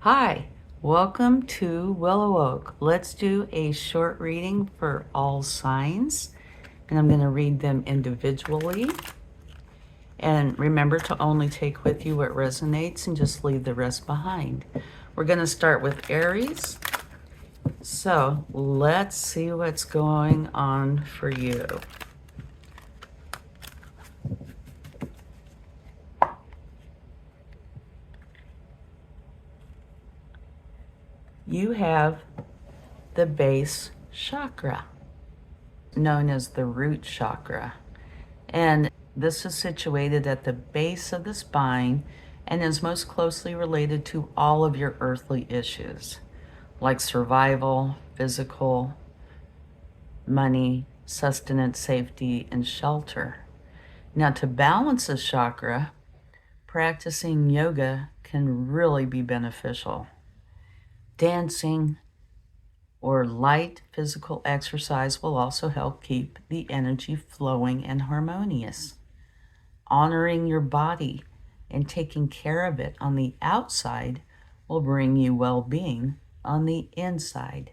Hi, welcome to WillowOAK. Let's do a short reading for all signs, and I'm going to read them individually. And remember to only take with you what resonates and just leave the rest behind. We're going to start with Aries. So let's see what's going on for you. You have the base chakra, known as the root chakra. And this is situated at the base of the spine and is most closely related to all of your earthly issues, like survival, physical, money, sustenance, safety, and shelter. Now, to balance this chakra, practicing yoga can really be beneficial. Dancing or light physical exercise will also help keep the energy flowing and harmonious. Honoring your body and taking care of it on the outside will bring you well-being on the inside.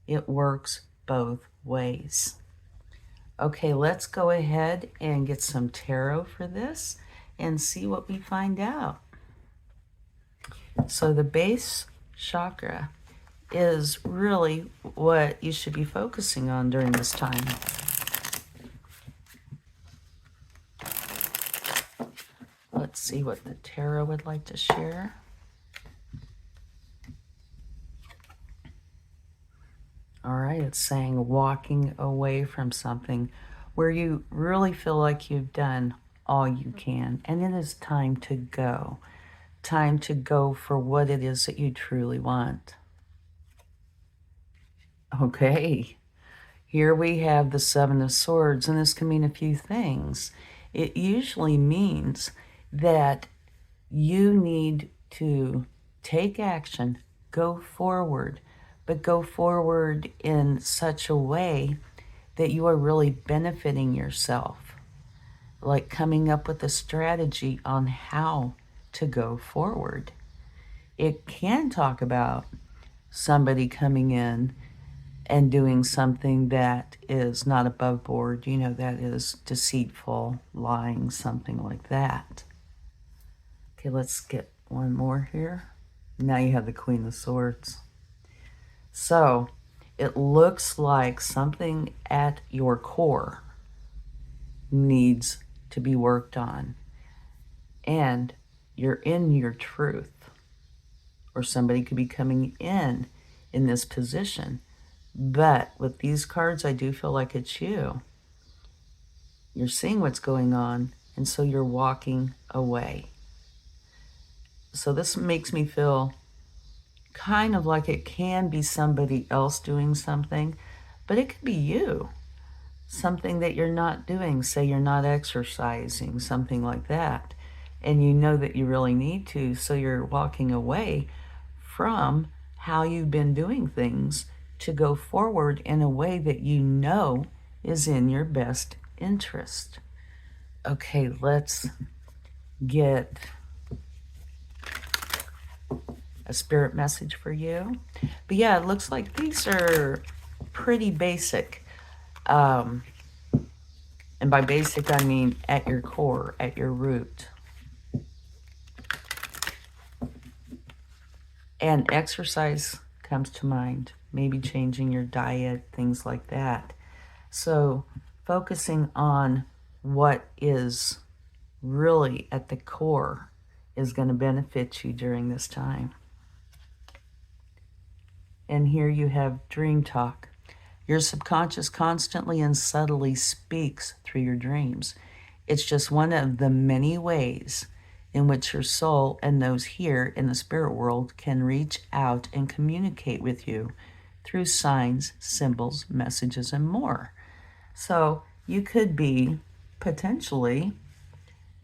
It works both ways. Okay, let's go ahead and get some tarot for this and see what we find out. So the base chakra is really what you should be focusing on during this time. Let's see what the tarot would like to share. All right, it's saying walking away from something where you really feel like you've done all you can, and it is time to go. Time to go for what it is that you truly want. Okay, here we have the Seven of Swords, and this can mean a few things. It usually means that you need to take action, go forward, but go forward in such a way that you are really benefiting yourself, like coming up with a strategy on how to go forward. It can talk about somebody coming in and doing something that is not above board, that is deceitful, lying, something like that. Okay, let's get one more here. Now you have the Queen of Swords. So it looks like something at your core needs to be worked on. And you're in your truth. Or somebody could be coming in this position. But with these cards, I do feel like it's you. You're seeing what's going on, and so you're walking away. So this makes me feel kind of like it can be somebody else doing something, but it could be you. Something that you're not doing, say you're not exercising, something like that. And you know that you really need to, so you're walking away from how you've been doing things to go forward in a way that you know is in your best interest. Okay, let's get a spirit message for you. But yeah, it looks like these are pretty basic. And by basic, I mean at your core, at your root. And exercise comes to mind. Maybe changing your diet, things like that. So focusing on what is really at the core is going to benefit you during this time. And here you have dream talk. Your subconscious constantly and subtly speaks through your dreams. It's just one of the many ways in which your soul and those here in the spirit world can reach out and communicate with you through signs, symbols, messages, and more. So you could be potentially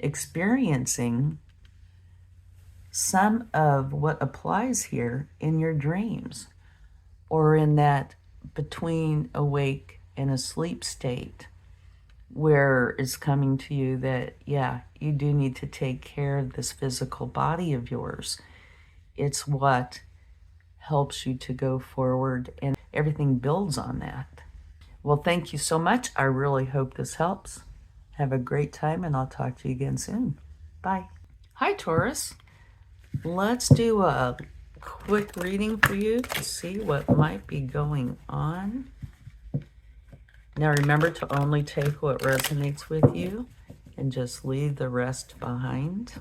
experiencing some of what applies here in your dreams, or in that between awake and asleep state where it's coming to you that, yeah, you do need to take care of this physical body of yours. It's what helps you to go forward, and everything builds on that. Well, thank you so much. I really hope this helps. Have a great time, and I'll talk to you again soon. Bye. Hi, Taurus. Let's do a quick reading for you to see what might be going on. Now, remember to only take what resonates with you and just leave the rest behind.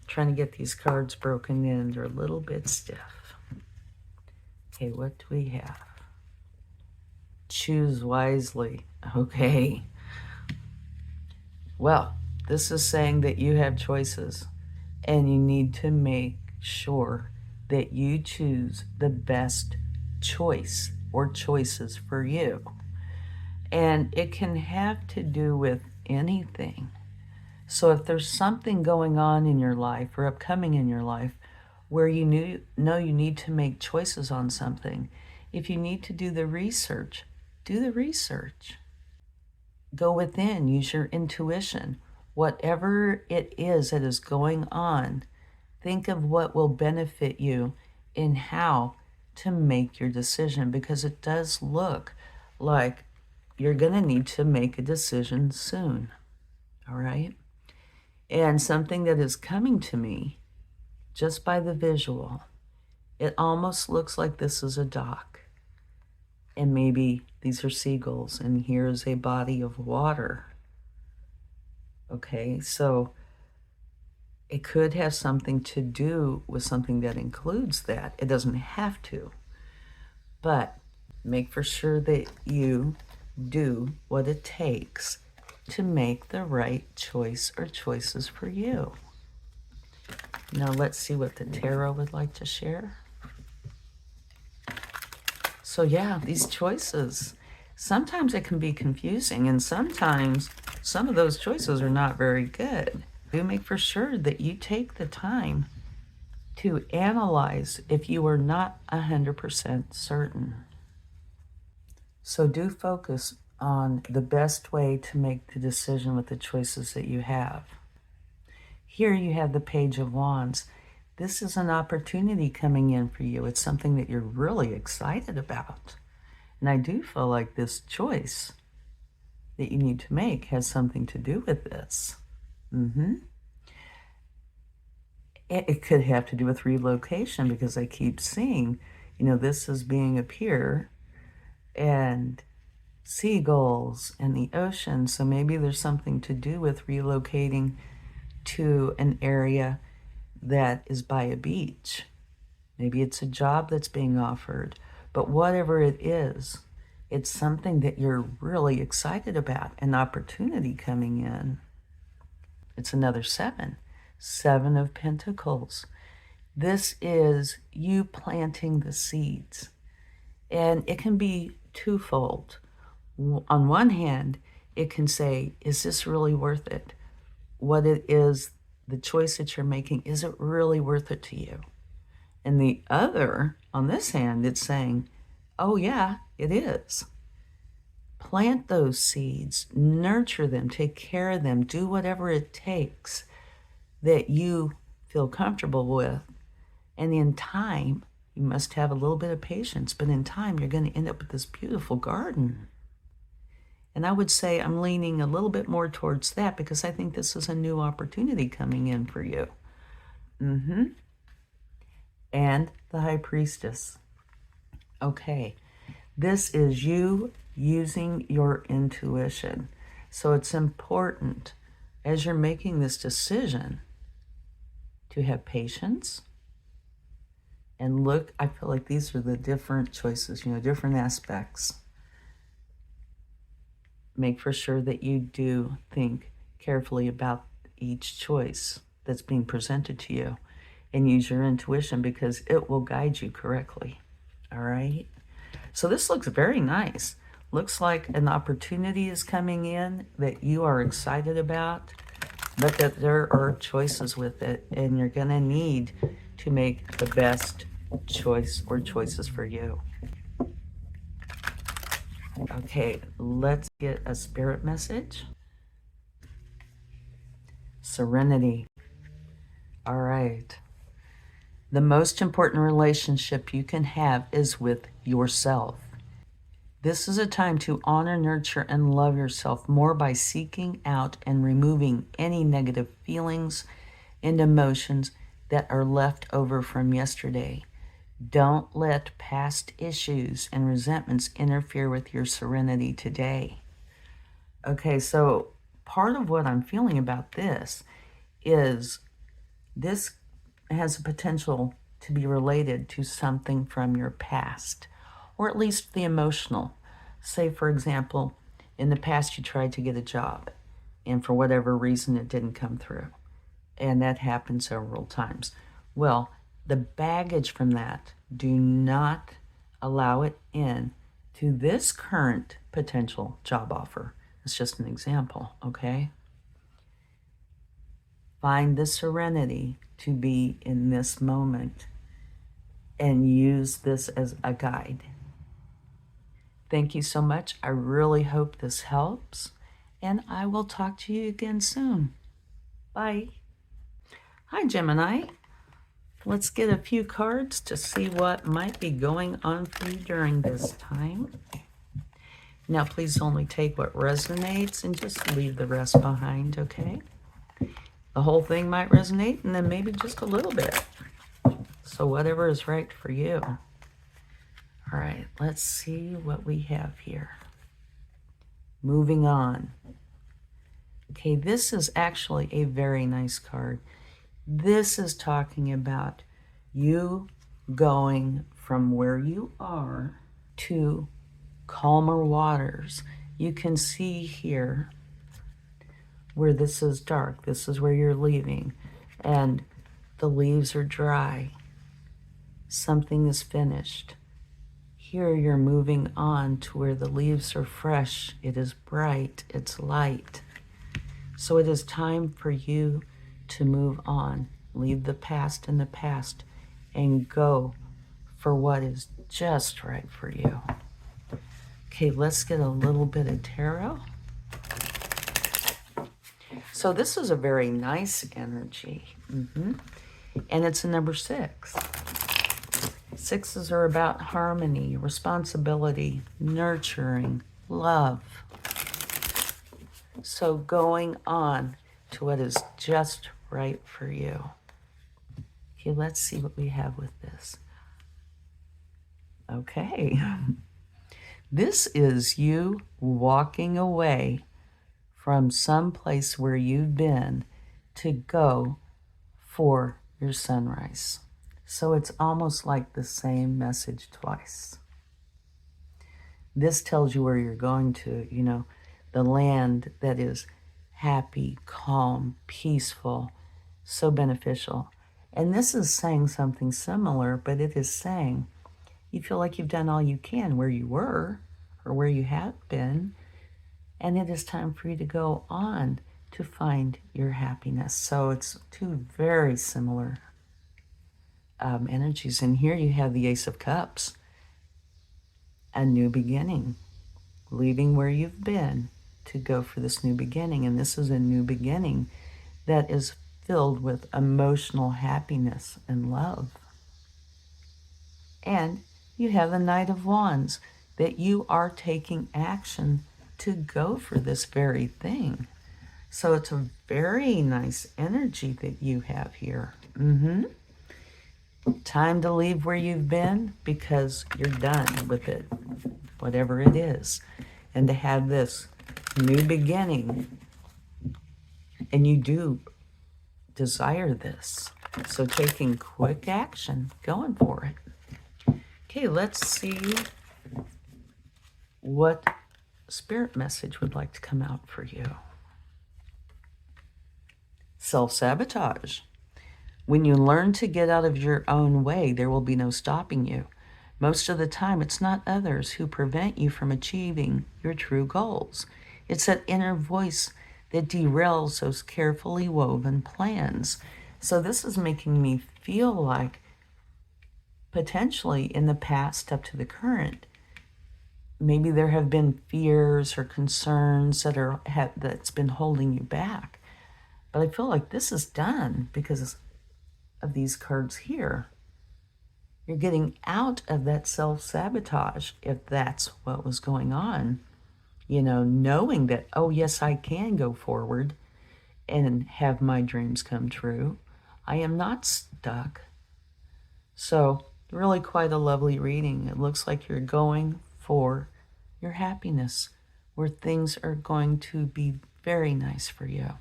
Trying to get these cards broken in. They're a little bit stiff. Okay, what do we have? Choose wisely. Okay. Well, this is saying that you have choices and you need to make sure that you choose the best choice or choices for you. And it can have to do with anything. So if there's something going on in your life or upcoming in your life where you know you need to make choices on something, if you need to do the research, do the research. Go within, use your intuition. Whatever it is that is going on, think of what will benefit you and how to make your decision, because it does look like you're going to need to make a decision soon. All right? And something that is coming to me just by the visual, it almost looks like this is a dock. And maybe these are seagulls, and here's a body of water. Okay, so it could have something to do with something that includes that. It doesn't have to. But make for sure that you do what it takes to make the right choice or choices for you. Now let's see what the tarot would like to share. So yeah, these choices, sometimes it can be confusing, and sometimes some of those choices are not very good. Do make for sure that you take the time to analyze if you are not 100% certain. So do focus on the best way to make the decision with the choices that you have. Here you have the Page of Wands. This is an opportunity coming in for you. It's something that you're really excited about. And I do feel like this choice that you need to make has something to do with this. It could have to do with relocation, because I keep seeing, this is being a pier and seagulls and the ocean. So maybe there's something to do with relocating to an area that is by a beach. Maybe it's a job that's being offered. But whatever it is, it's something that you're really excited about, an opportunity coming in. It's another 7. 7 of Pentacles. This is you planting the seeds. And it can be twofold. On one hand, it can say, is this really worth it? What it is, the choice that you're making, is it really worth it to you? And the other, on this hand, it's saying, oh yeah, it is. Plant those seeds, nurture them, take care of them, do whatever it takes that you feel comfortable with. And in time, you must have a little bit of patience, but in time, you're going to end up with this beautiful garden. And I would say I'm leaning a little bit more towards that, because I think this is a new opportunity coming in for you. And the High Priestess. Okay, this is you using your intuition. So it's important as you're making this decision to have patience and look. I feel like these are the different choices, different aspects. Make for sure that you do think carefully about each choice that's being presented to you, and use your intuition, because it will guide you correctly. All right? So this looks very nice. Looks like an opportunity is coming in that you are excited about, but that there are choices with it, and you're going to need to make the best choice or choices for you. Okay, let's get a spirit message. Serenity. All right. The most important relationship you can have is with yourself. This is a time to honor, nurture, and love yourself more by seeking out and removing any negative feelings and emotions that are left over from yesterday. Don't let past issues and resentments interfere with your serenity today. Okay, so part of what I'm feeling about this is this has a potential to be related to something from your past, or at least the emotional. Say, for example, in the past you tried to get a job, and for whatever reason it didn't come through. And that happened several times. Well, the baggage from that, do not allow it in to this current potential job offer. It's just an example, okay? Find the serenity to be in this moment and use this as a guide. Thank you so much. I really hope this helps, and I will talk to you again soon. Bye. Hi, Gemini. Let's get a few cards to see what might be going on for you during this time. Now, please only take what resonates and just leave the rest behind, okay? The whole thing might resonate, and then maybe just a little bit. So whatever is right for you. All right, let's see what we have here. Moving on. Okay, this is actually a very nice card. This is talking about you going from where you are to calmer waters. You can see here where this is dark. This is where you're leaving, and the leaves are dry. Something is finished. Here you're moving on to where the leaves are fresh. It is bright. It's light. So it is time for you to move on. Leave the past in the past and go for what is just right for you. Okay, let's get a little bit of tarot. So this is a very nice energy. And it's a number 6. Sixes are about harmony, responsibility, nurturing, love. So going on to what is just right for you. Okay, let's see what we have with this. Okay. This is you walking away from some place where you've been to go for your sunrise. So it's almost like the same message twice. This tells you where you're going to, you know, the land that is happy, calm, peaceful, so beneficial. And this is saying something similar, but it is saying you feel like you've done all you can where you were or where you have been, and it is time for you to go on to find your happiness. So it's two very similar energies. And here you have the Ace of Cups, a new beginning, leaving where you've been to go for this new beginning. And this is a new beginning that is filled with emotional happiness and love. And you have the Knight of Wands, that you are taking action to go for this very thing. So it's a very nice energy that you have here. Time to leave where you've been because you're done with it, whatever it is. And to have this new beginning, and you do desire this. So taking quick action, going for it. Okay, let's see what Spirit message would like to come out for you. Self-sabotage. When you learn to get out of your own way, there will be no stopping you. Most of the time, it's not others who prevent you from achieving your true goals. It's that inner voice that derails those carefully woven plans. So this is making me feel like potentially in the past up to the current, maybe there have been fears or concerns that's been holding you back. But I feel like this is done because of these cards here. You're getting out of that self-sabotage, if that's what was going on. You know, knowing that, oh, yes, I can go forward and have my dreams come true. I am not stuck. So, really quite a lovely reading. It looks like you're going for your happiness, where things are going to be very nice for you.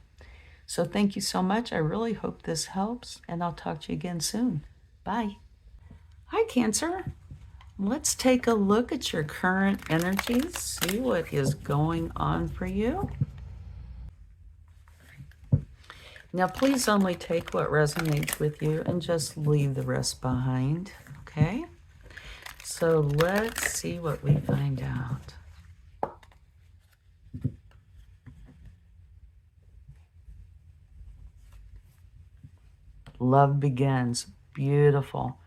So thank you so much. I really hope this helps, and I'll talk to you again soon. Bye. Hi, Cancer. Let's take a look at your current energies, see what is going on for you. Now, please only take what resonates with you and just leave the rest behind, okay? So let's see what we find out. Love begins. Beautiful.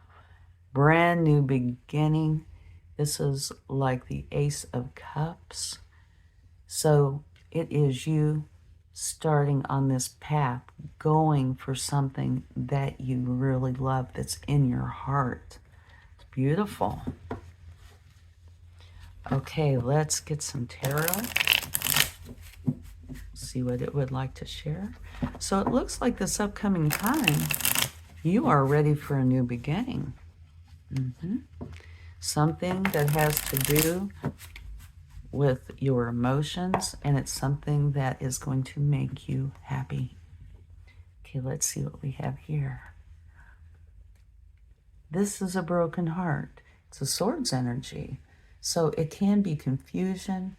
Brand new beginning. This is like the Ace of Cups. So it is you starting on this path, going for something that you really love, that's in your heart. It's beautiful. Okay, let's get some tarot. See what it would like to share. So it looks like this upcoming time, you are ready for a new beginning. Something that has to do with your emotions, and it's something that is going to make you happy. Okay, let's see what we have here. This is a broken heart. It's a swords energy. So it can be confusion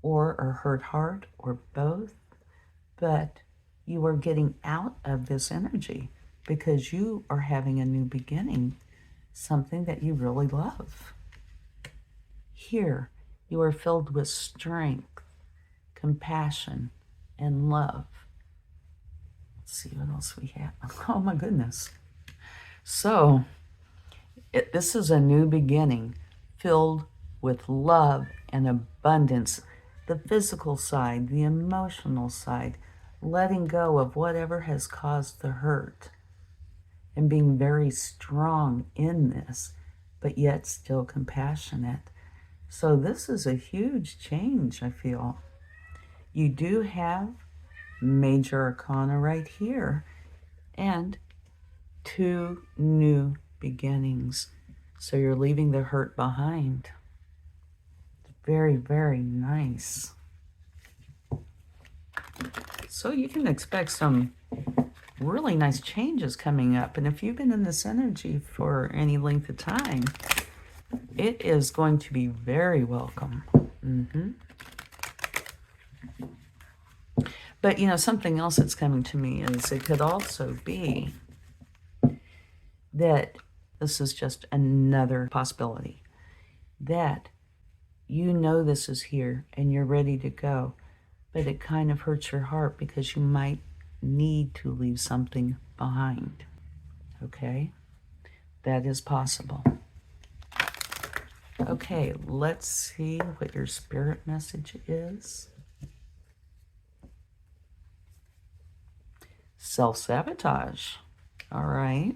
or a hurt heart or both, but you are getting out of this energy because you are having a new beginning, something that you really love. Here, you are filled with strength, compassion, and love. Let's see what else we have. Oh my goodness. So, this is a new beginning filled with love and abundance. The physical side, the emotional side, letting go of whatever has caused the hurt and being very strong in this, but yet still compassionate. So this is a huge change, I feel. You do have major arcana right here and 2 new beginnings. So you're leaving the hurt behind. Very, very nice. So you can expect some really nice changes coming up. And if you've been in this energy for any length of time, it is going to be very welcome. But, you know, something else that's coming to me is it could also be that this is just another possibility, that you know this is here and you're ready to go, but it kind of hurts your heart because you might need to leave something behind. Okay? That is possible. Okay, let's see what your spirit message is. Self-sabotage. All right.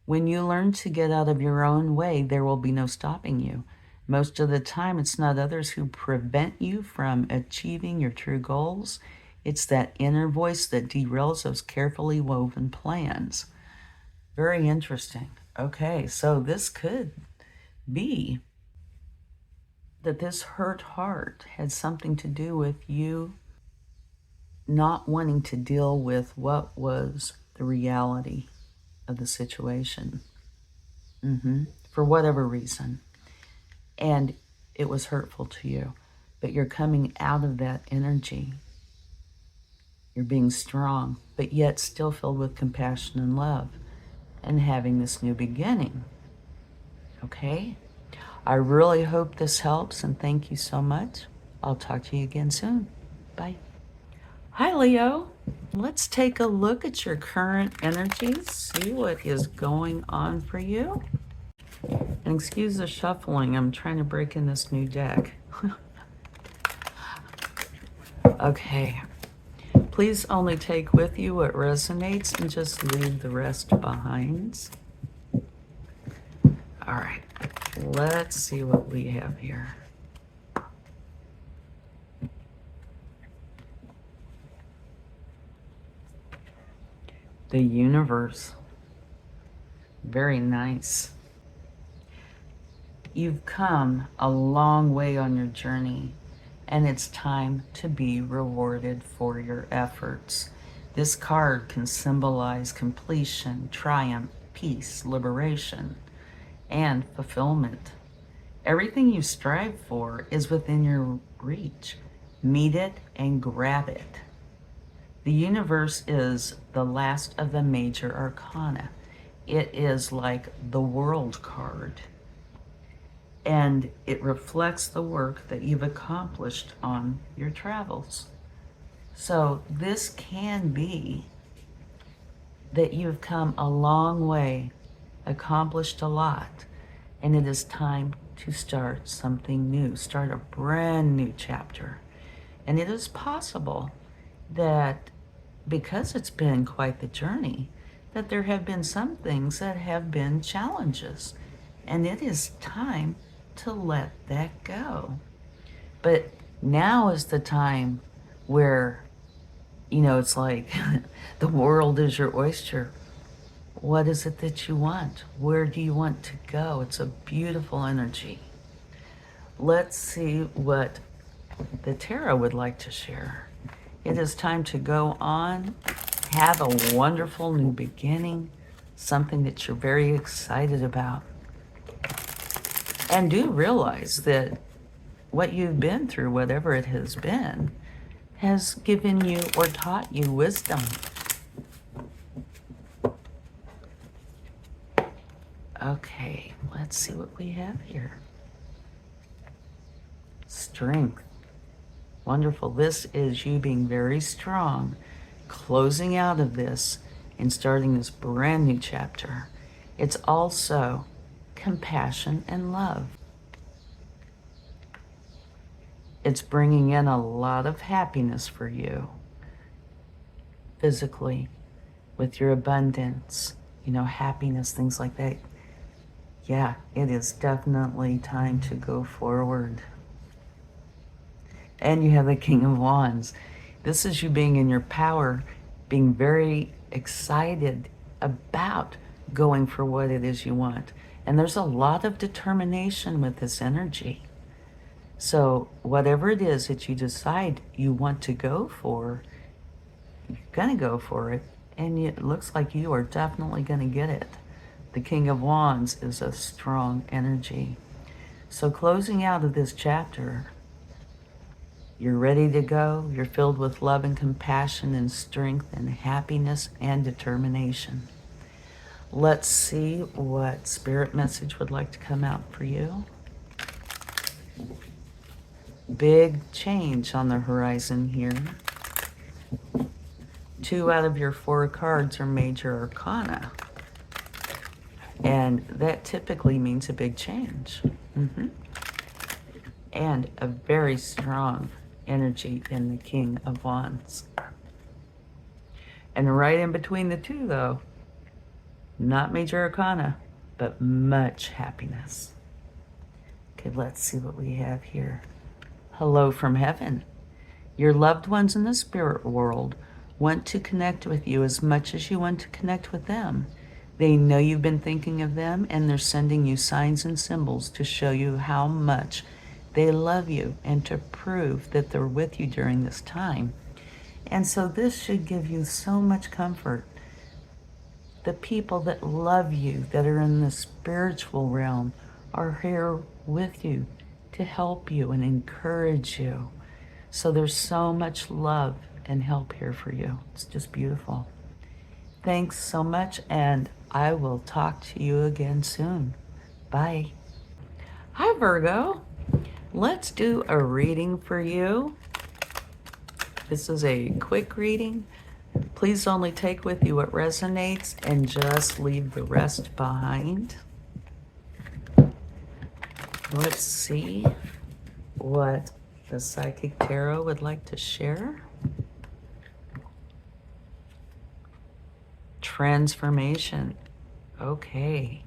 When you learn to get out of your own way, there will be no stopping you. Most of the time, it's not others who prevent you from achieving your true goals. It's that inner voice that derails those carefully woven plans. Very interesting. Okay, so this could be that this hurt heart had something to do with you not wanting to deal with what was the reality of the situation, for whatever reason. And it was hurtful to you, but you're coming out of that energy. You're being strong, but yet still filled with compassion and love and having this new beginning. Okay? I really hope this helps, and thank you so much. I'll talk to you again soon. Bye. Hi, Leo. Let's take a look at your current energies, see what is going on for you. And excuse the shuffling, I'm trying to break in this new deck. Okay. Please only take with you what resonates and just leave the rest behind. All right, let's see what we have here. The universe. Very nice. You've come a long way on your journey, and it's time to be rewarded for your efforts. This card can symbolize completion, triumph, peace, liberation, and fulfillment. Everything you strive for is within your reach. Meet it and grab it. The universe is the last of the major arcana. It is like the world card, and it reflects the work that you've accomplished on your travels. So this can be that you've come a long way, accomplished a lot, and it is time to start something new, start a brand new chapter. And it is possible that because it's been quite the journey, that there have been some things that have been challenges, and it is time to let that go. But now is the time where, you know, it's like the world is your oyster. What is it that you want? Where do you want to go? It's a beautiful energy. Let's see what the tarot would like to share. It is time to go on, have a wonderful new beginning, something that you're very excited about. And do realize that what you've been through, whatever it has been, has given you or taught you wisdom. Okay, let's see what we have here. Strength. Wonderful. This is you being very strong, closing out of this and starting this brand new chapter. It's also compassion and love. It's bringing in a lot of happiness for you physically with your abundance, you know, happiness, things like that. Yeah, it is definitely time to go forward. And you have the King of Wands. This is you being in your power, being very excited about going for what it is you want. And there's a lot of determination with this energy. So whatever it is that you decide you want to go for, you're going to go for it. And it looks like you are definitely going to get it. The King of Wands is a strong energy. So closing out of this chapter, you're ready to go. You're filled with love and compassion and strength and happiness and determination. Let's see what spirit message would like to come out for you. Big change on the horizon here. 2 out of your 4 cards are major arcana. And that typically means a big change. And a very strong energy in the King of Wands. And right in between the two, though, not major arcana, but much happiness. Okay, let's see what we have here. Hello from heaven. Your loved ones in the spirit world want to connect with you as much as you want to connect with them. They know you've been thinking of them, and they're sending you signs and symbols to show you how much they love you and to prove that they're with you during this time. And so this should give you so much comfort. The people that love you, that are in the spiritual realm, are here with you to help you and encourage you. So there's so much love and help here for you. It's just beautiful. Thanks so much, and I will talk to you again soon. Bye. Hi, Virgo. Let's do a reading for you. This is a quick reading. Please only take with you what resonates and just leave the rest behind. Let's see what the Psychic Tarot would like to share. Transformation. Okay.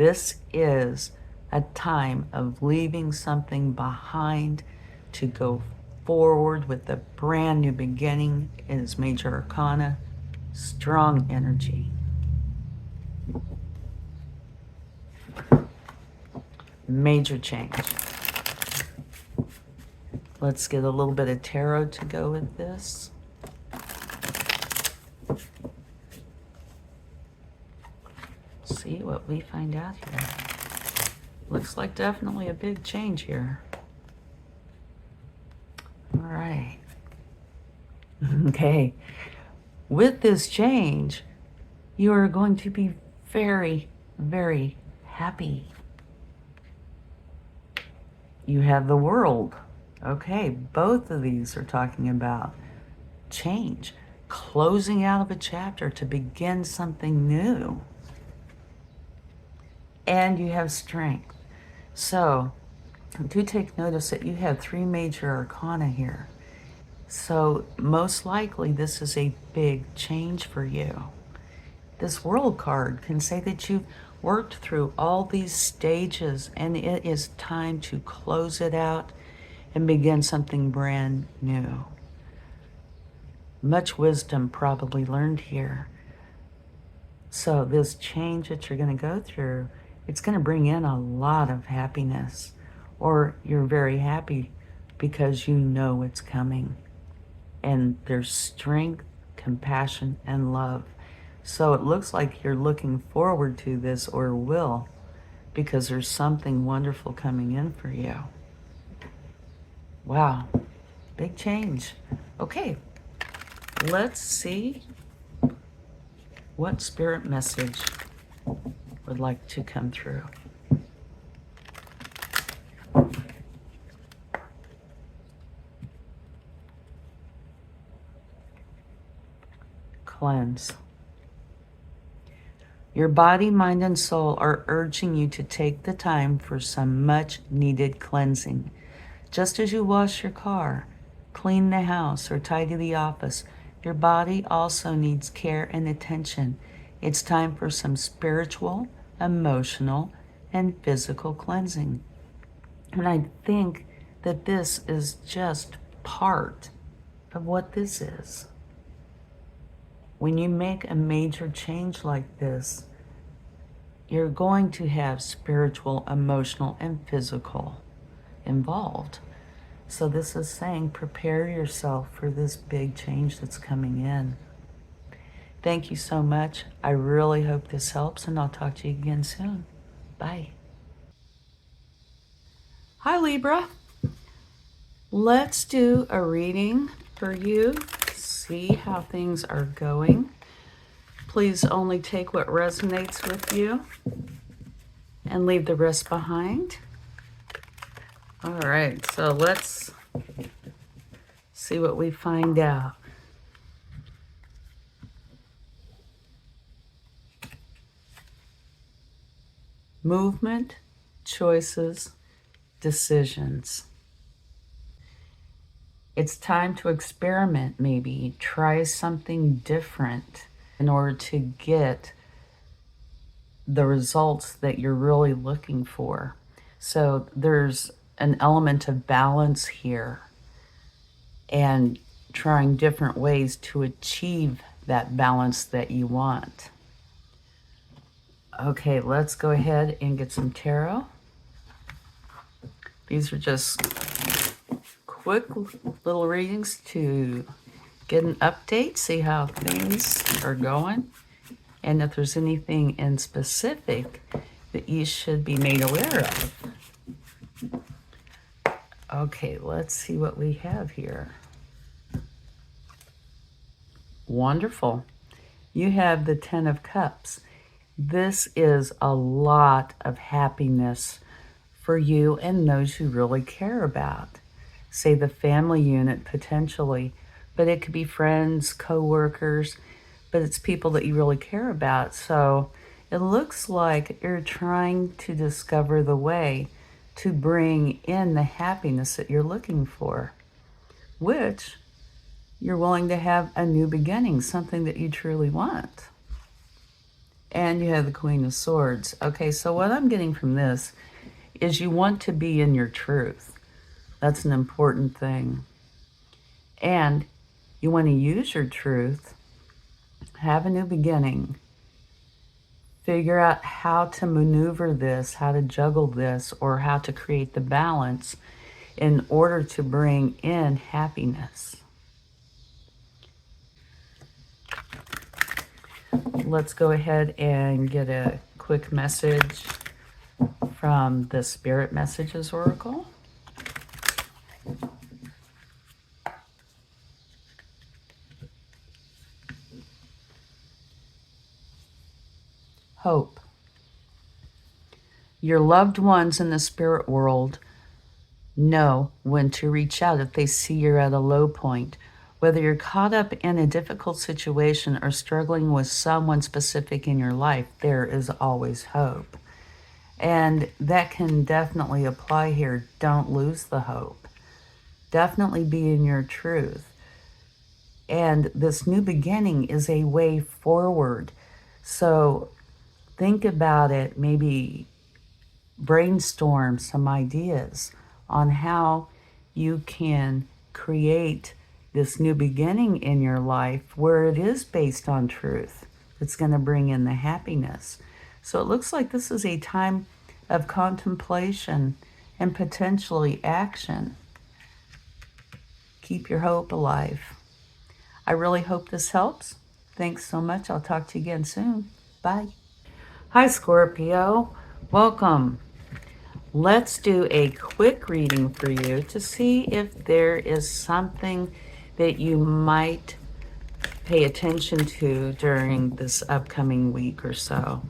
This is a time of leaving something behind to go forward with a brand new beginning. It is Major Arcana, strong energy. Major change. Let's get a little bit of tarot to go with this. See what we find out here. Looks like definitely a big change here. All right. Okay. With this change, you are going to be very, very happy. You have the World. Okay, both of these are talking about change, closing out of a chapter to begin something new. And you have Strength. So do take notice that you have 3 major arcana here. So most likely this is a big change for you. This World card can say that you've worked through all these stages and it is time to close it out and begin something brand new. Much wisdom probably learned here. So this change that you're going to go through, it's going to bring in a lot of happiness, or you're very happy because you know it's coming. And there's strength, compassion, and love. So it looks like you're looking forward to this, or will, because there's something wonderful coming in for you. Wow, big change. Okay, let's see what spirit message would like to come through. Cleanse. Your body, mind, and soul are urging you to take the time for some much needed cleansing. Just as you wash your car, clean the house, or tidy the office, your body also needs care and attention. It's time for some spiritual, emotional, and physical cleansing. And I think that this is just part of what this is. When you make a major change like this, you're going to have spiritual, emotional, and physical involved. So this is saying prepare yourself for this big change that's coming in. Thank you so much. I really hope this helps, and I'll talk to you again soon. Bye. Hi, Libra. Let's do a reading for you. See how things are going. Please only take what resonates with you and leave the rest behind. All right, so let's see what we find out. Movement, choices, decisions. It's time to experiment, maybe try something different in order to get the results that you're really looking for. So there's an element of balance here and trying different ways to achieve that balance that you want. Okay, let's go ahead and get some tarot. These are just quick little readings to get an update, see how things are going, and if there's anything in specific that you should be made aware of. Okay, let's see what we have here. Wonderful. You have the 10 of Cups. This is a lot of happiness for you and those you really care about. Say the family unit potentially, but it could be friends, co-workers, but it's people that you really care about. So it looks like you're trying to discover the way to bring in the happiness that you're looking for, which you're willing to have a new beginning, something that you truly want. And you have the Queen of Swords. Okay, so what I'm getting from this is you want to be in your truth. That's an important thing. And you want to use your truth, have a new beginning, figure out how to maneuver this, how to juggle this, or how to create the balance in order to bring in happiness. Let's go ahead and get a quick message from the Spirit Messages Oracle. Hope. Your loved ones in the spirit world know when to reach out if they see you're at a low point. Whether you're caught up in a difficult situation or struggling with someone specific in your life, there is always hope. And that can definitely apply here. Don't lose the hope. Definitely be in your truth. And this new beginning is a way forward. So think about it, maybe brainstorm some ideas on how you can create this new beginning in your life where it is based on truth. It's going to bring in the happiness. So it looks like this is a time of contemplation and potentially action. Keep your hope alive. I really hope this helps. Thanks so much. I'll talk to you again soon. Bye. Hi, Scorpio. Welcome. Let's do a quick reading for you to see if there is something that you might pay attention to during this upcoming week or so.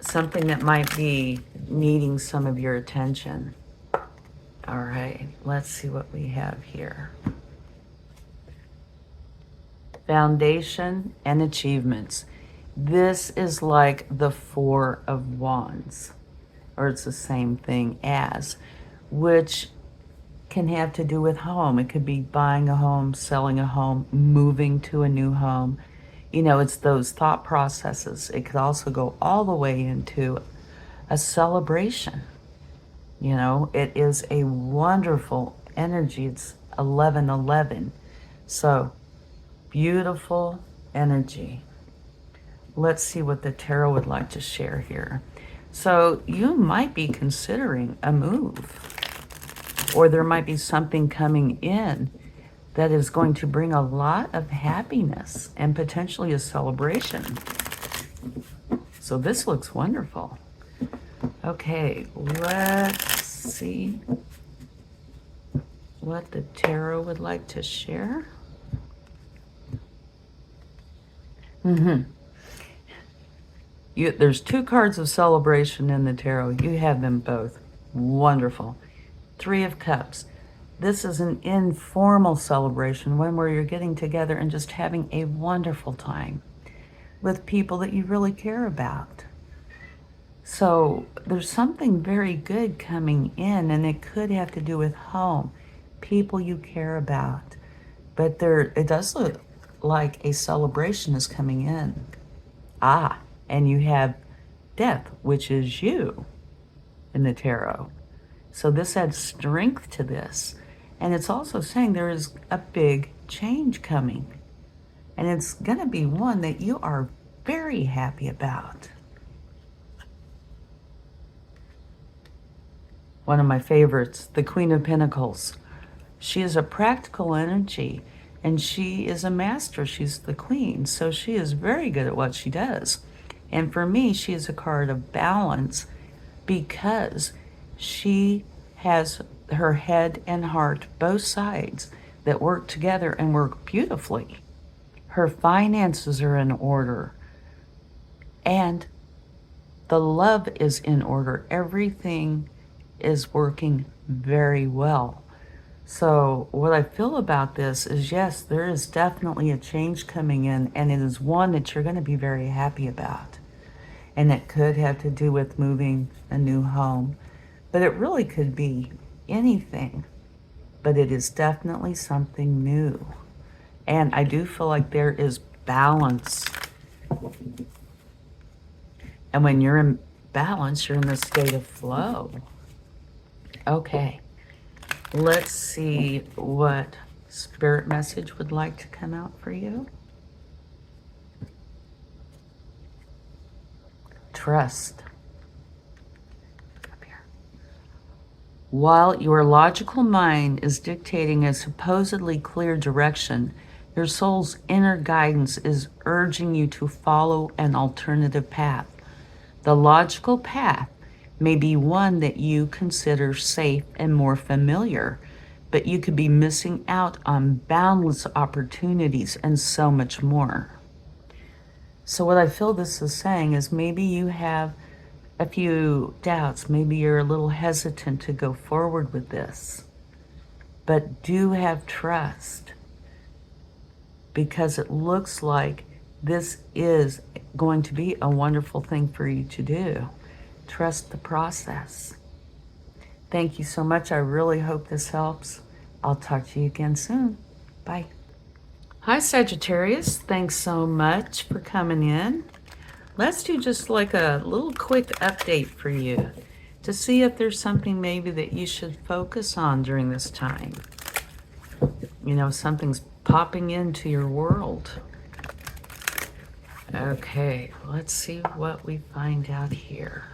Something that might be needing some of your attention. All right, let's see what we have here. Foundation and achievements. This is like the Four of Wands, or it's the same thing as, which can have to do with home. It could be buying a home, selling a home, moving to a new home. You know, it's those thought processes. It could also go all the way into a celebration. You know, it is a wonderful energy. It's 11:11. So, beautiful energy. Let's see what the tarot would like to share here. So you might be considering a move, or there might be something coming in that is going to bring a lot of happiness and potentially a celebration. So this looks wonderful. Okay, let's see what the tarot would like to share. There's two cards of celebration in the tarot. You have them both. Wonderful. Three of Cups. This is an informal celebration, one where you're getting together and just having a wonderful time with people that you really care about. So there's something very good coming in, and it could have to do with home, people you care about. But it does look like a celebration is coming in. And you have death, which is you in the tarot. So this adds strength to this. And it's also saying there is a big change coming. And it's going to be one that you are very happy about. One of my favorites, the Queen of Pentacles. She is a practical energy, and she is a master. She's the queen, so she is very good at what she does. And for me, she is a card of balance because she has her head and heart, both sides, that work together and work beautifully. Her finances are in order, and the love is in order. Everything is working very well. So what I feel about this is, yes, there is definitely a change coming in, and it is one that you're going to be very happy about. And it could have to do with moving a new home, but it really could be anything. But it is definitely something new. And I do feel like there is balance And when you're in balance, you're in the state of flow. Okay, let's see what Spirit message would like to come out for you. Trust. Up here. While your logical mind is dictating a supposedly clear direction, your soul's inner guidance is urging you to follow an alternative path. The logical path may be one that you consider safe and more familiar, but you could be missing out on boundless opportunities and so much more. So what I feel this is saying is maybe you have a few doubts, maybe you're a little hesitant to go forward with this, but do have trust, because it looks like this is going to be a wonderful thing for you to do. Trust the process. Thank you so much. I really hope this helps. I'll talk to you again soon. Bye. Hi, Sagittarius. Thanks so much for coming in. Let's do just like a little quick update for you to see if there's something maybe that you should focus on during this time. You know, something's popping into your world. Okay, let's see what we find out here.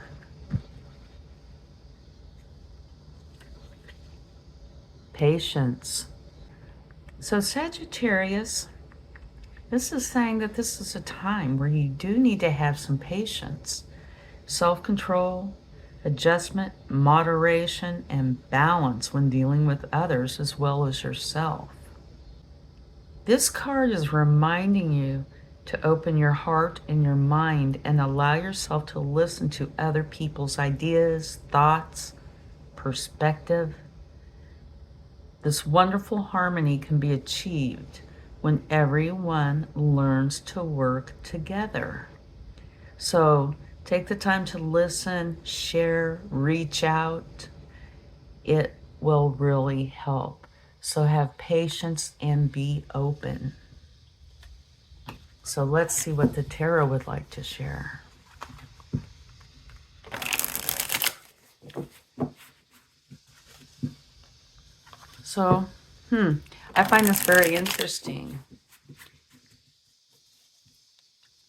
Patience. So Sagittarius, this is saying that this is a time where you do need to have some patience, self-control, adjustment, moderation, and balance when dealing with others as well as yourself. This card is reminding you to open your heart and your mind and allow yourself to listen to other people's ideas, thoughts, perspective. This wonderful harmony can be achieved when everyone learns to work together. So take the time to listen, share, reach out. It will really help. So have patience and be open. So let's see what the tarot would like to share. So, I find this very interesting.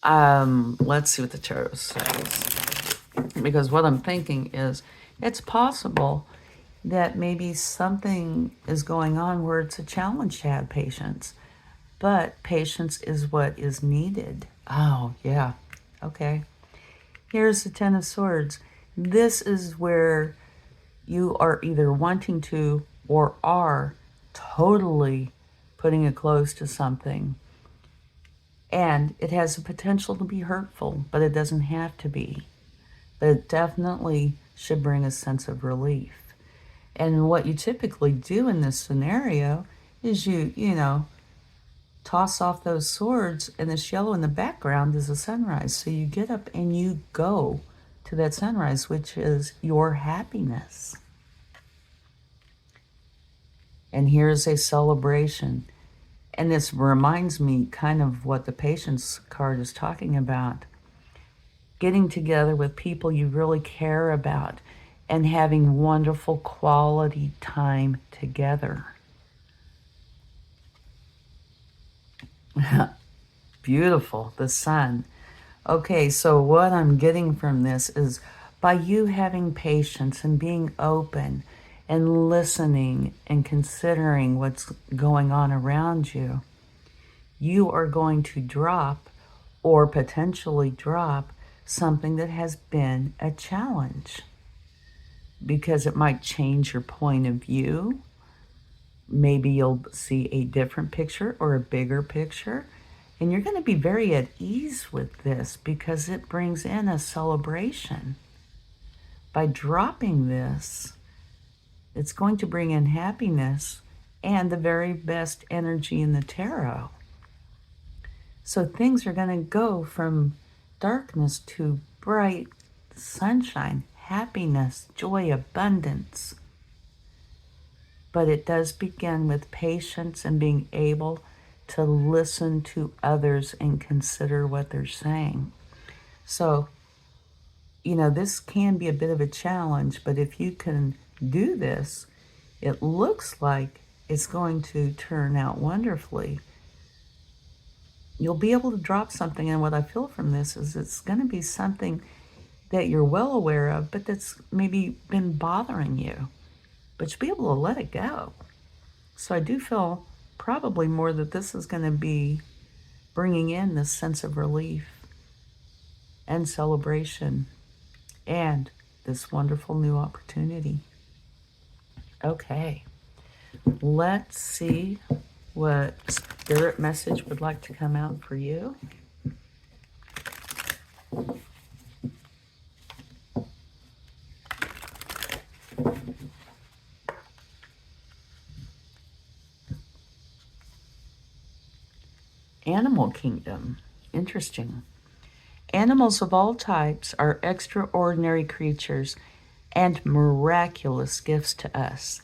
Let's see what the tarot says. Because what I'm thinking is, it's possible that maybe something is going on where it's a challenge to have patience. But patience is what is needed. Oh, yeah. Okay. Here's the Ten of Swords. This is where you are either wanting to or are totally putting a close to something. And it has the potential to be hurtful, but it doesn't have to be. But it definitely should bring a sense of relief. And what you typically do in this scenario is you know, toss off those swords, and this yellow in the background is a sunrise. So you get up and you go to that sunrise, which is your happiness. And here's a celebration. And this reminds me kind of what the patience card is talking about. Getting together with people you really care about and having wonderful quality time together. Beautiful, the sun. Okay, so what I'm getting from this is by you having patience and being open and listening and considering what's going on around you, you are going to drop or potentially drop something that has been a challenge, because it might change your point of view. Maybe you'll see a different picture or a bigger picture, and you're going to be very at ease with this because it brings in a celebration. By dropping this, it's going to bring in happiness and the very best energy in the tarot. So things are going to go from darkness to bright sunshine, happiness, joy, abundance. But it does begin with patience and being able to listen to others and consider what they're saying. So, this can be a bit of a challenge, but if you can do this, it looks like it's going to turn out wonderfully. You'll be able to drop something, and what I feel from this is it's going to be something that you're well aware of, but that's maybe been bothering you. But you'll be able to let it go. So I do feel probably more that this is going to be bringing in this sense of relief and celebration and this wonderful new opportunity. Okay, let's see what spirit message would like to come out for you. Animal kingdom. Interesting. Animals of all types are extraordinary creatures and miraculous gifts to us.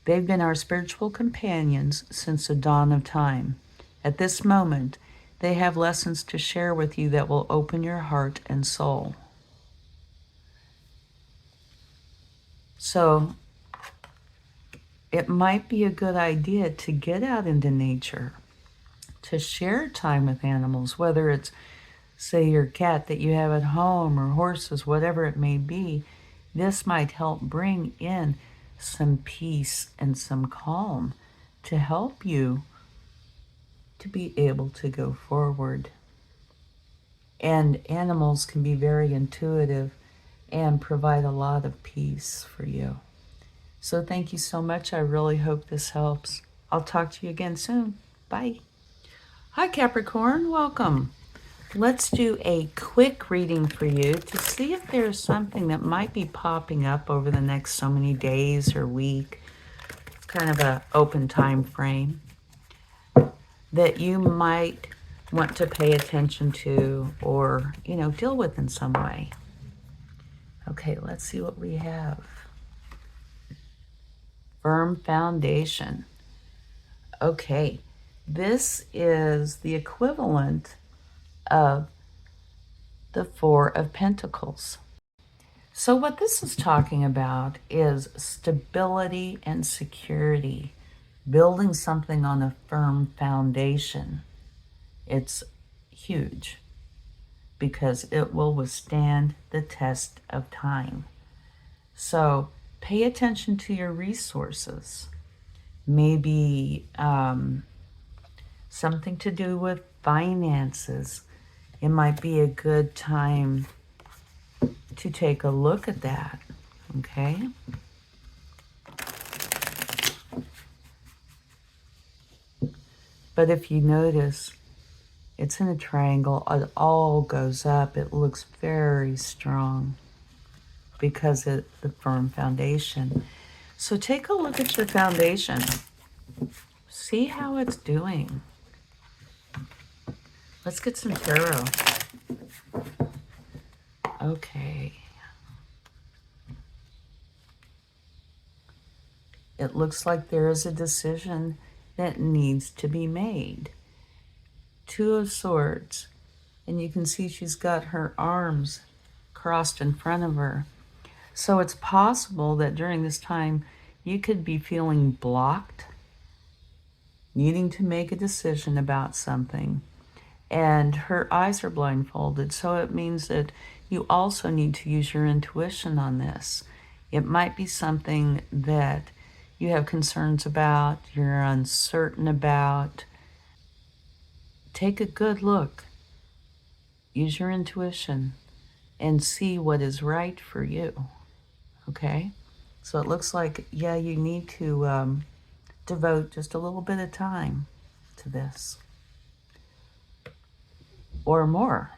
They've been our spiritual companions since the dawn of time. At this moment, they have lessons to share with you that will open your heart and soul. So, it might be a good idea to get out into nature, to share time with animals, whether it's, say, your cat that you have at home or horses, whatever it may be. This might help bring in some peace and some calm to help you to be able to go forward. And animals can be very intuitive and provide a lot of peace for you. So thank you so much. I really hope this helps. I'll talk to you again soon. Bye. Hi, Capricorn. Welcome. Let's do a quick reading for you to see if there's something that might be popping up over the next so many days or week. It's kind of an open time frame that you might want to pay attention to or, deal with in some way. Okay, let's see what we have. Firm foundation. Okay, this is the equivalent of the Four of Pentacles. So what this is talking about is stability and security, building something on a firm foundation. It's huge because it will withstand the test of time. So pay attention to your resources. Maybe something to do with finances. It might be a good time to take a look at that, okay? But if you notice, it's in a triangle. It all goes up. It looks very strong because of the firm foundation. So take a look at your foundation. See how it's doing. Let's get some tarot. Okay. It looks like there is a decision that needs to be made. Two of Swords. And you can see she's got her arms crossed in front of her. So it's possible that during this time you could be feeling blocked, needing to make a decision about something. And her eyes are blindfolded, so it means that you also need to use your intuition on this. It might be something that you have concerns about, you're uncertain about. Take a good look. Use your intuition and see what is right for you. Okay? So it looks like, yeah, you need to devote just a little bit of time to this. Or more.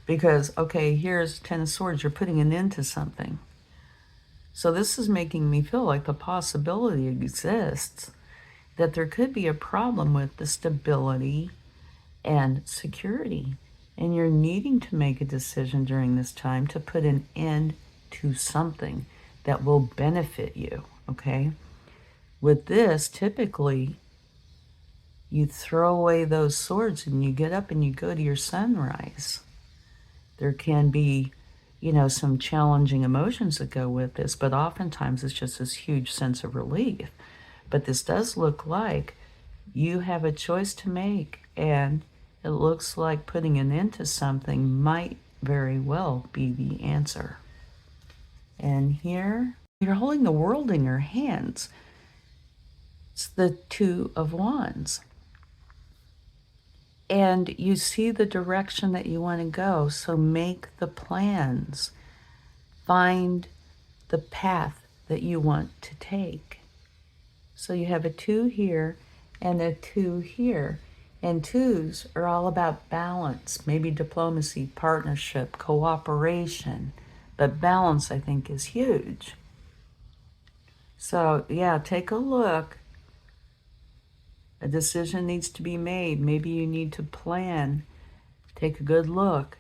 Because, okay, here's Ten of Swords. You're putting an end to something. So this is making me feel like the possibility exists that there could be a problem with the stability and security. And you're needing to make a decision during this time to put an end to something that will benefit you, okay? With this, typically, you throw away those swords and you get up and you go to your sunrise. There can be, you know, some challenging emotions that go with this, but oftentimes it's just this huge sense of relief. But this does look like you have a choice to make, and it looks like putting an end to something might very well be the answer. And here, you're holding the world in your hands. It's the Two of Wands. And you see the direction that you want to go, so make the plans. Find the path that you want to take. So you have a 2 here and a 2 here. And 2s are all about balance, maybe diplomacy, partnership, cooperation. But balance, I think, is huge. So, yeah, take a look. A decision needs to be made. Maybe you need to plan. Take a good look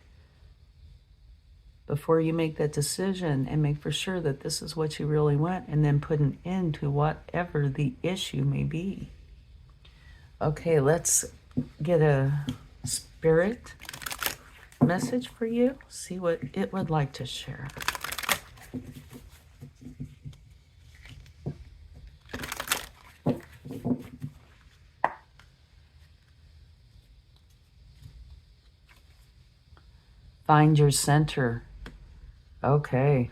before you make that decision and make for sure that this is what you really want, and then put an end to whatever the issue may be. Okay, let's get a spirit message for you. See what it would like to share. Find your center. Okay.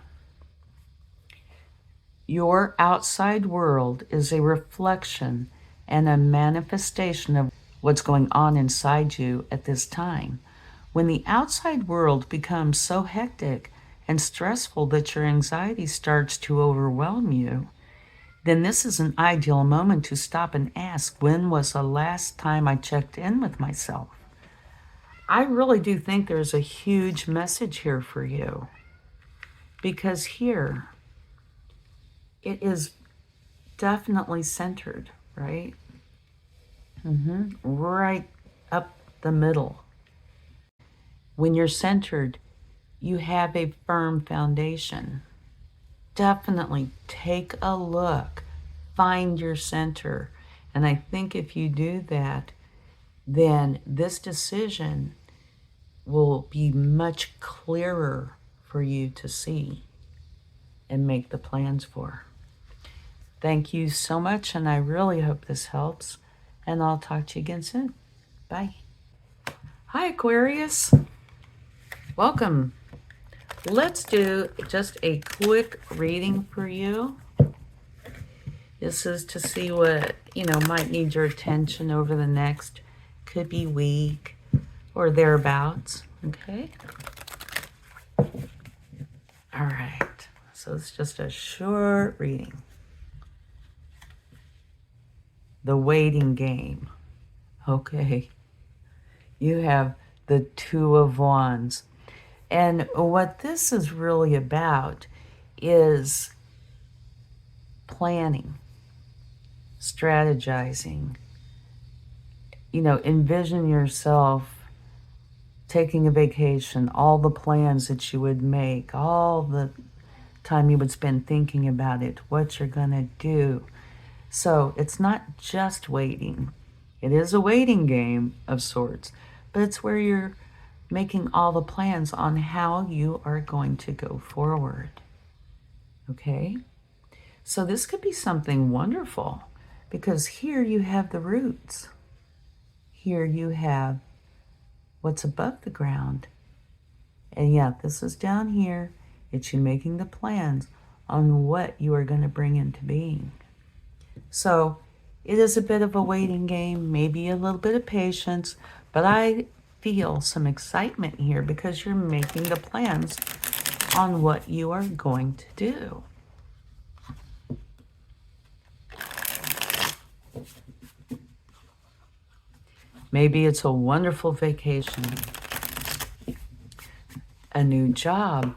Your outside world is a reflection and a manifestation of what's going on inside you at this time. When the outside world becomes so hectic and stressful that your anxiety starts to overwhelm you, then this is an ideal moment to stop and ask, when was the last time I checked in with myself? I really do think there's a huge message here for you, because here it is definitely centered, right? Right up the middle. When you're centered, you have a firm foundation. Definitely take a look, find your center. And I think if you do that, then this decision will be much clearer for you to see and make the plans for. Thank you so much, and I really hope this helps, and I'll talk to you again soon. Bye. Hi, Aquarius. Welcome. Let's do just a quick reading for you. This is to see what, might need your attention over the next, could be week or thereabouts, okay? All right, so it's just a short reading. The waiting game. Okay, you have the Two of Wands. And what this is really about is planning, strategizing. Envision yourself taking a vacation, all the plans that you would make, all the time you would spend thinking about it, what you're going to do. So it's not just waiting. It is a waiting game of sorts, but it's where you're making all the plans on how you are going to go forward. Okay? So this could be something wonderful, because here you have the roots. Here you have what's above the ground. And yeah, this is down here. It's you making the plans on what you are going to bring into being. So it is a bit of a waiting game, maybe a little bit of patience, but I feel some excitement here because you're making the plans on what you are going to do. Maybe it's a wonderful vacation, a new job.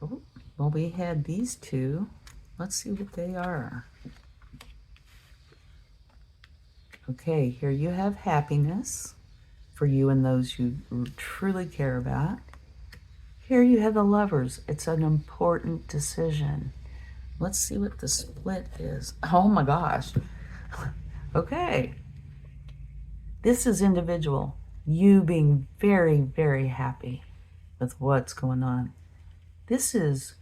Oh, well, we had these two. Let's see what they are. Okay, here you have happiness for you and those you truly care about. Here you have the Lovers. It's an important decision. Let's see what the split is. Oh my gosh. Okay. This is individual. You being very, very happy with what's going on. This is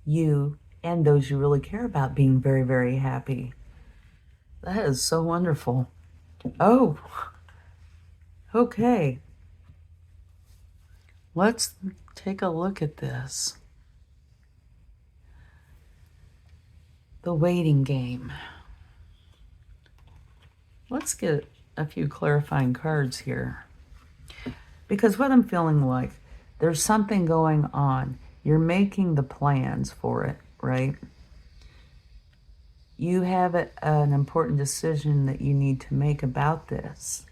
you and those you really care about being very, very happy. That is so wonderful. Oh, okay. Let's take a look at this. The waiting game. Let's get a few clarifying cards here. Because what I'm feeling like, there's something going on. You're making the plans for it, right? You have an important decision that you need to make about this.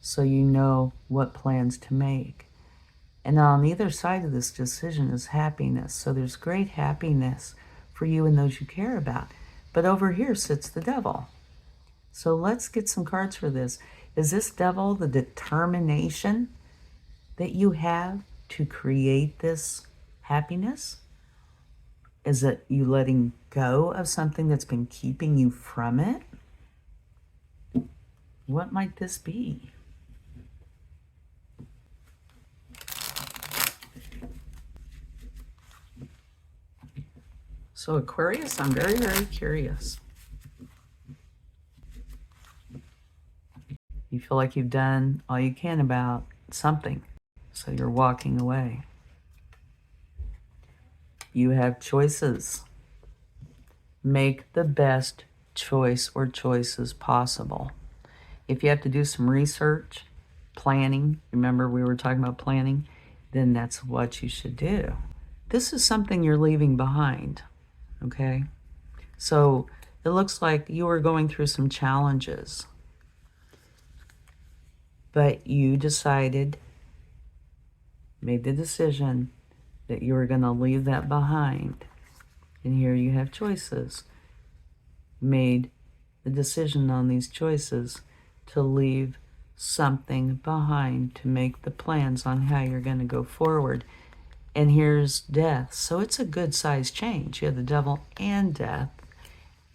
So you know what plans to make. And on either side of this decision is happiness. So there's great happiness for you and those you care about. But over here sits the devil. So let's get some cards for this. Is this devil the determination that you have to create this happiness? Is it you letting go of something that's been keeping you from it? What might this be? So Aquarius, I'm very, very curious. You feel like you've done all you can about something, so you're walking away. You have choices. Make the best choice or choices possible. If you have to do some research, planning, remember we were talking about planning, then that's what you should do. This is something you're leaving behind, okay? So it looks like you were going through some challenges, but you decided, made the decision that you were going to leave that behind. And here you have choices. Made the decision on these choices to leave something behind, to make the plans on how you're going to go forward. And here's death. So it's a good size change. You have the devil and death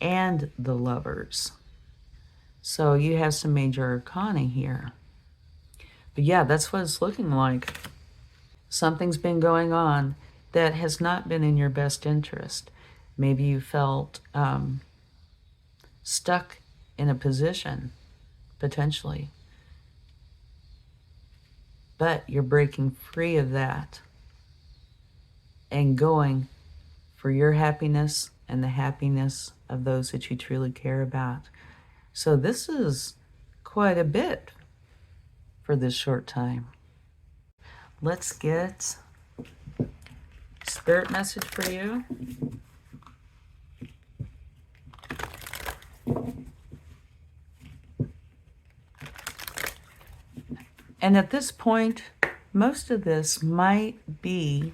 and the lovers. So you have some major arcana here. But yeah, that's what it's looking like. Something's been going on that has not been in your best interest. Maybe you felt stuck in a position, potentially. But you're breaking free of that and going for your happiness and the happiness of those that you truly care about. So this is quite a bit for this short time. Let's get spirit message for you. And at this point, most of this might be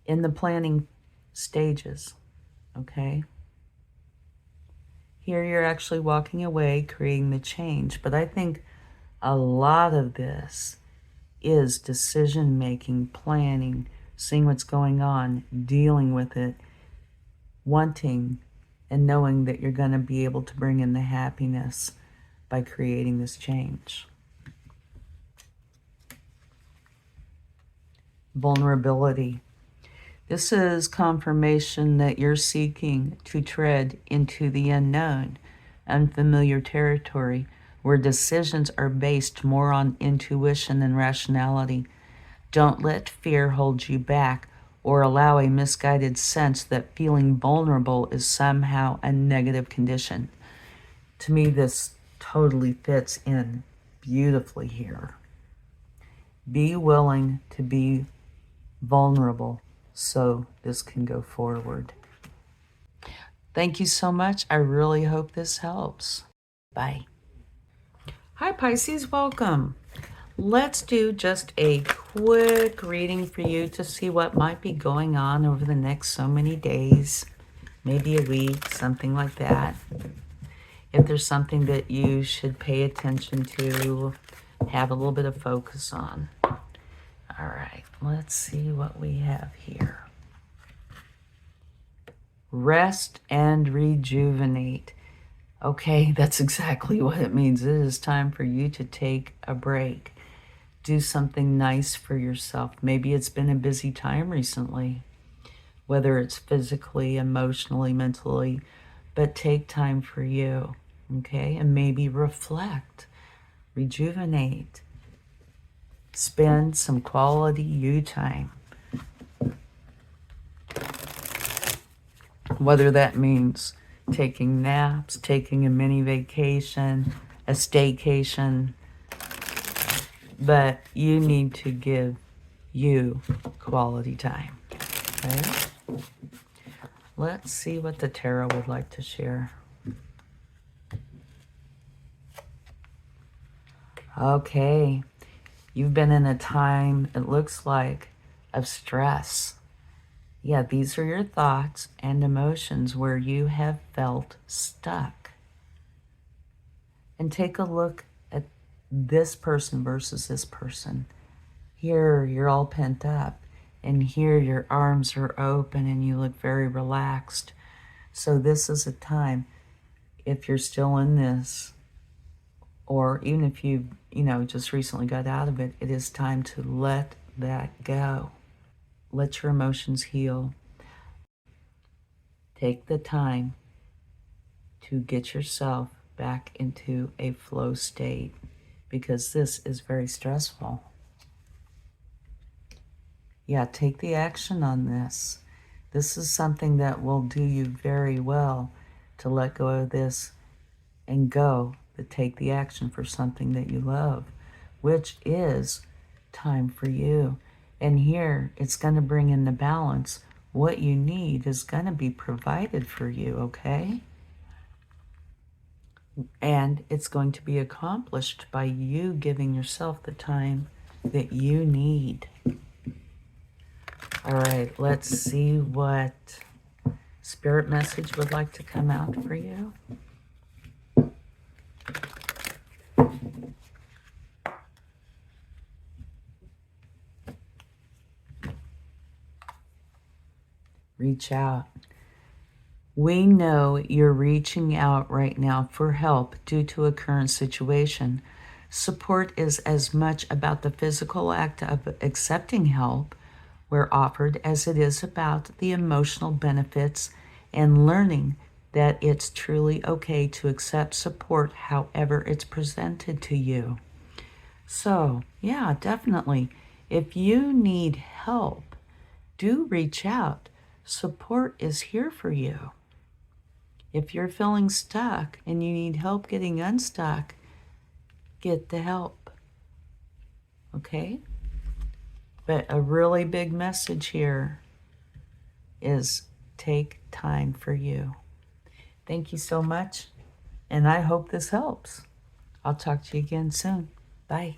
in the planning stages, okay? Here you're actually walking away, creating the change. But I think a lot of this is decision-making, planning, seeing what's going on, dealing with it, wanting and knowing that you're going to be able to bring in the happiness by creating this change. Vulnerability. This is confirmation that you're seeking to tread into the unknown, unfamiliar territory, where decisions are based more on intuition than rationality. Don't let fear hold you back or allow a misguided sense that feeling vulnerable is somehow a negative condition. To me, this totally fits in beautifully here. Be willing to be vulnerable so this can go forward. Thank you so much. I really hope this helps. Bye. Hi Pisces, welcome. Let's do just a quick reading for you to see what might be going on over the next so many days, maybe a week, something like that. If there's something that you should pay attention to, have a little bit of focus on. All right, let's see what we have here. rest and rejuvenate. Okay, that's exactly what it means. It is time for you to take a break. Do something nice for yourself. Maybe it's been a busy time recently, whether it's physically, emotionally, mentally, but take time for you, okay? And maybe reflect, rejuvenate, spend some quality you time. Whether that means taking naps, taking a mini vacation, a staycation, but you need to give you quality time. Okay? Let's see what the tarot would like to share. Okay, you've been in a time, it looks like, of stress. Yeah, these are your thoughts and emotions where you have felt stuck. And take a look at this person versus this person. Here, you're all pent up. And here, your arms are open and you look very relaxed. So this is a time, if you're still in this, or even if you just recently got out of it, it is time to let that go. Let your emotions heal. Take the time to get yourself back into a flow state, because this is very stressful. Yeah, take the action on this. This is something that will do you very well to let go of this and go to take the action for something that you love, which is time for you. And here, it's going to bring in the balance. What you need is going to be provided for you, okay? And it's going to be accomplished by you giving yourself the time that you need. All right, let's see what Spirit message would like to come out for you. Reach out. We know you're reaching out right now for help due to a current situation. Support is as much about the physical act of accepting help where offered as it is about the emotional benefits and learning that it's truly okay to accept support however it's presented to you. So, yeah, definitely. If you need help, do reach out. Support is here for you. If you're feeling stuck and you need help getting unstuck, get the help. Okay? But a really big message here is take time for you. Thank you so much, and I hope this helps. I'll talk to you again soon. Bye.